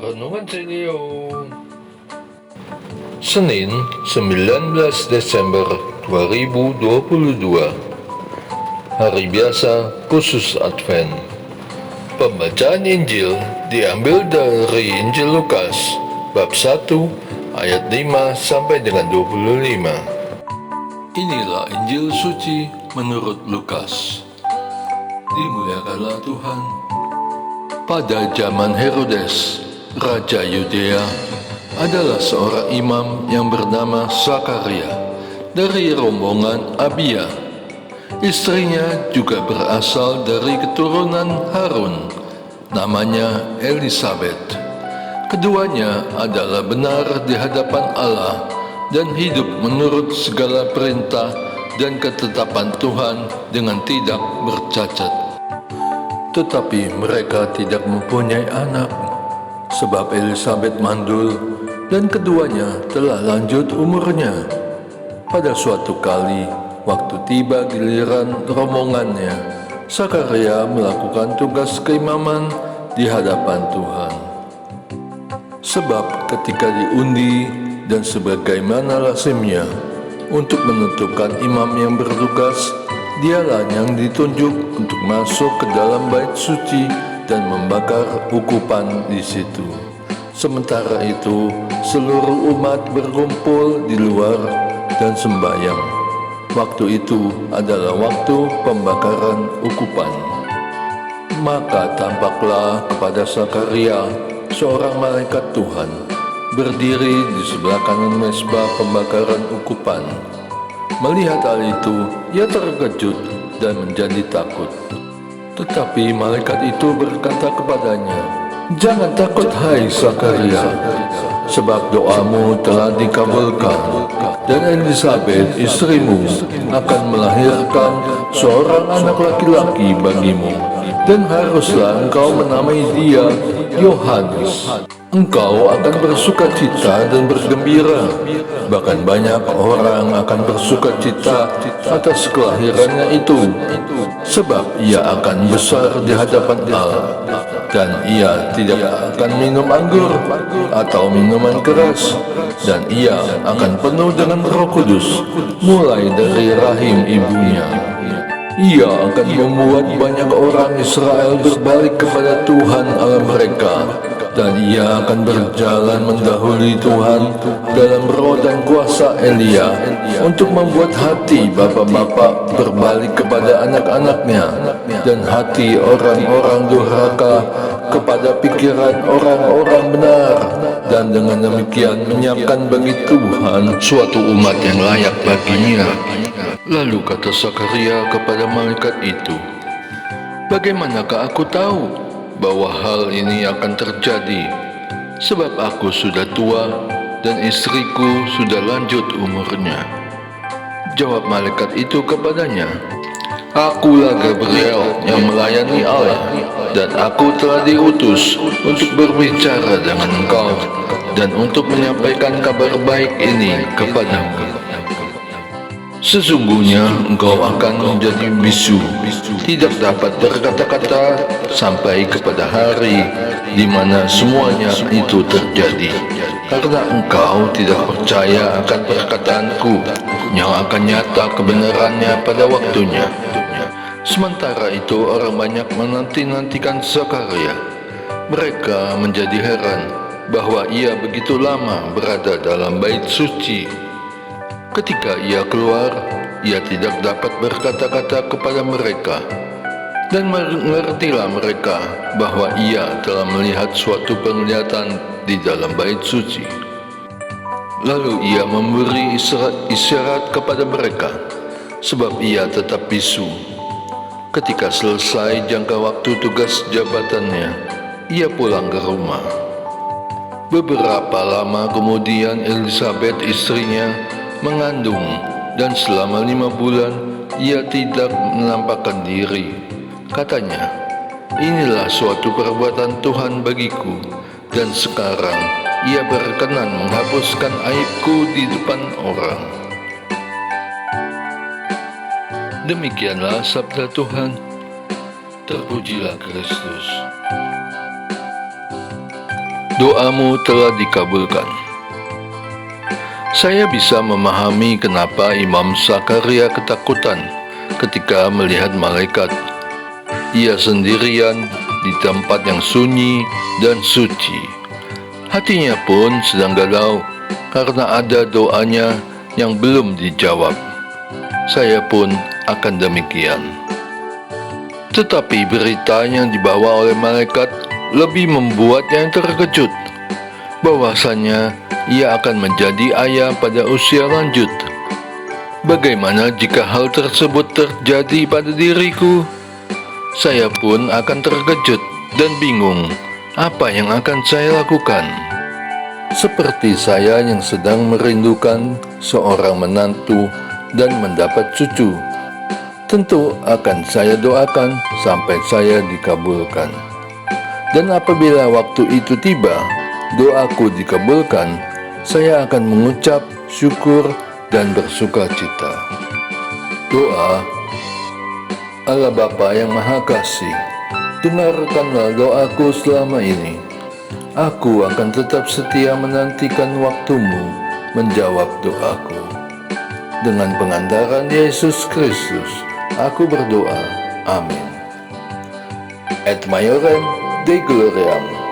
Renungan Senior Senin 19 Desember 2022. Hari biasa khusus Advent. Pembacaan Injil diambil dari Injil Lukas bab 1 ayat 5 sampai dengan 25. Inilah Injil suci menurut Lukas. Dimuliakanlah Tuhan. Pada zaman Herodes, Raja Yudea, adalah seorang imam yang bernama Zakaria dari rombongan Abia. Istrinya juga berasal dari keturunan Harun, namanya Elisabet. Keduanya adalah benar di hadapan Allah dan hidup menurut segala perintah dan ketetapan Tuhan dengan tidak bercacat. Tetapi mereka tidak mempunyai anak, sebab Elisabet mandul dan keduanya telah lanjut umurnya. Pada suatu kali, waktu tiba giliran rombongannya, Zakaria melakukan tugas keimaman di hadapan Tuhan. Sebab ketika diundi dan sebagaimana lazimnya untuk menentukan imam yang bertugas, dialah yang ditunjuk untuk masuk ke dalam bait suci dan membakar ukupan di situ. Sementara itu, seluruh umat berkumpul di luar dan sembahyang. Waktu itu adalah waktu pembakaran ukupan. Maka tampaklah kepada Zakaria seorang malaikat Tuhan berdiri di sebelah kanan mezbah pembakaran ukupan. Melihat hal itu, ia terkejut dan menjadi takut. Tetapi malaikat itu berkata kepadanya, "Jangan takut, hai Zakaria, sebab doamu telah dikabulkan, dan Elisabet istrimu akan melahirkan seorang anak laki-laki bagimu, dan haruslah engkau menamai dia Yohanes. Engkau akan bersukacita dan bergembira, bahkan banyak orang akan bersukacita atas kelahirannya itu, sebab ia akan besar di hadapan Allah, dan ia tidak akan minum anggur atau minuman keras, dan ia akan penuh dengan Roh Kudus mulai dari rahim ibunya. Ia akan membuat banyak orang Israel berbalik kepada Tuhan Allah mereka, dan ia akan berjalan mendahului Tuhan dalam roh dan kuasa Elia untuk membuat hati bapa-bapa berbalik kepada anak-anaknya dan hati orang-orang durhaka kepada pikiran orang-orang benar, dan dengan demikian menyiapkan bagi Tuhan suatu umat yang layak baginya." Lalu kata Zakaria kepada malaikat itu, "Bagaimanakah aku tahu bahwa hal ini akan terjadi? Sebab aku sudah tua dan istriku sudah lanjut umurnya." Jawab malaikat itu kepadanya, "Akulah Gabriel yang melayani Allah, dan aku telah diutus untuk berbicara dengan engkau dan untuk menyampaikan kabar baik ini kepadamu. Sesungguhnya engkau akan menjadi bisu, tidak dapat berkata-kata sampai kepada hari di mana semuanya itu terjadi, karena engkau tidak percaya akan perkataanku yang akan nyata kebenarannya pada waktunya." Sementara itu orang banyak menanti-nantikan Zakaria. Mereka menjadi heran bahwa ia begitu lama berada dalam bait suci. Ketika ia keluar, ia tidak dapat berkata-kata kepada mereka, dan mengertilah mereka bahwa ia telah melihat suatu penglihatan di dalam bait suci. Lalu ia memberi isyarat kepada mereka, sebab ia tetap bisu. Ketika selesai jangka waktu tugas jabatannya, ia pulang ke rumah. Beberapa lama kemudian Elisabet istrinya mengandung, dan selama 5 bulan ia tidak menampakkan diri. Katanya, "Inilah suatu perbuatan Tuhan bagiku, dan sekarang ia berkenan menghapuskan aibku di depan orang." Demikianlah sabda Tuhan. Terpujilah Kristus. Doamu telah dikabulkan. Saya bisa memahami kenapa Imam Zakaria ketakutan ketika melihat malaikat. Ia sendirian di tempat yang sunyi dan suci. Hatinya pun sedang galau karena ada doanya yang belum dijawab. Saya pun akan demikian. Tetapi berita yang dibawa oleh malaikat lebih membuatnya terkejut, bahwasanya ia akan menjadi ayah pada usia lanjut. Bagaimana jika hal tersebut terjadi pada diriku? Saya pun akan terkejut dan bingung apa yang akan saya lakukan. Seperti saya yang sedang merindukan seorang menantu dan mendapat cucu, tentu akan saya doakan sampai saya dikabulkan. Dan apabila waktu itu tiba, doaku dikabulkan, saya akan mengucap syukur dan bersuka cita. Doa. Allah Bapa yang Maha Kasih, dengarkanlah doaku selama ini. Aku akan tetap setia menantikan waktumu menjawab doaku. Dengan pengantaran Yesus Kristus, aku berdoa. Amin. Et Maiorem Dei Gloriam.